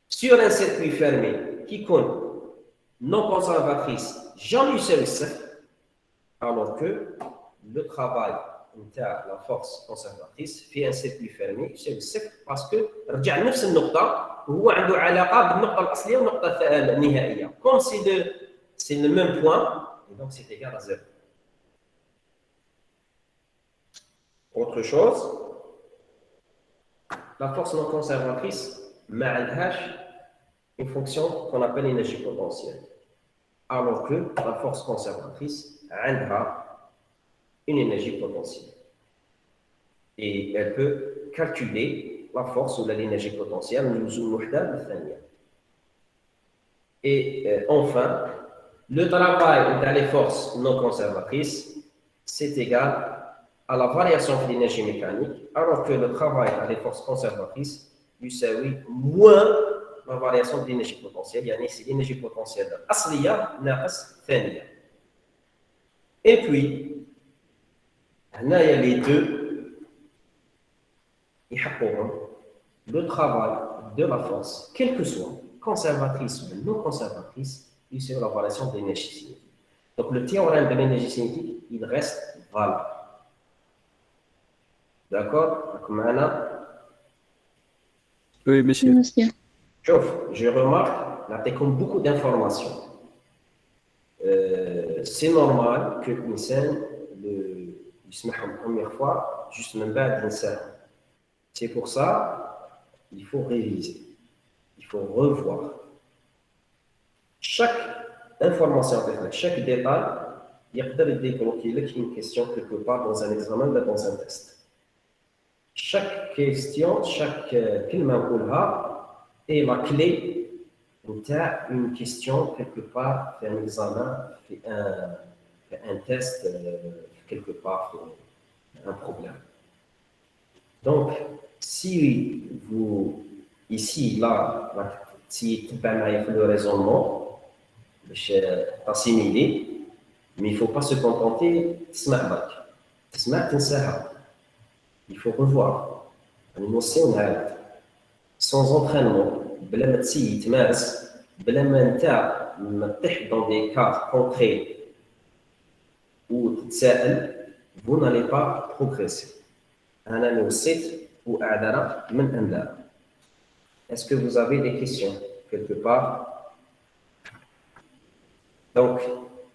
sur un circuit fermé qui compte non conservatrice, j'en ai alors que le travail de la force conservatrice fait un circuit fermé parce que رجع نفس النقطة وهو عنده علاقة بالنقطة الأصلية والنقطة النهائية. Comme c'est le même point, et donc c'est égal à 0. Autre chose, la force non conservatrice ما عندهاش une fonction qu'on appelle l'énergie potentielle. Alors que la force conservatrice a une énergie potentielle. Et elle peut calculer la force ou l'énergie potentielle. Et enfin, le travail dans les forces non conservatrices, c'est égal à la variation de l'énergie mécanique, alors que le travail dans les forces conservatrices يساوي moins la variation de l'énergie potentielle, يعني c'est l'énergie potentielle الأصلية ناقص الثانية. Et puis, هنايا les deux يحققون le travail de la force, quelle que soit, conservatrice ou non conservatrice, يساوي la variation de l'énergie cinétique. Donc le théorème de l'énergie cinétique, il reste valable. D'accord? Donc maintenant, Oui, monsieur. Monsieur. je remarque, là, tu as comme beaucoup d'informations. C'est normal que l'insan يسمعها la première fois, juste من بعد ينساها. C'est pour ça, il faut réviser. Il faut revoir. Chaque information, chaque détail, يقدر يديبلوكي لك une question quelque part dans un examen ou dans un test. Chaque question, chaque كلمة نقولها est la clé d'une question quelque part, fait un examen, fait un test, quelque part, un problème. Donc, si vous, ici, là, si tu permets le raisonnement, t'assimiler, mais il ne faut pas se contenter il faut revoir. Sans entraînement, بلا ما تسيي تمارس بلا ما نتا ما تطيح dans des cas concrets où تتساءل vous n'allez pas progresser. أنا نوصيت وأعذر من أنذر. Est-ce que vous avez des questions quelque part? Donc,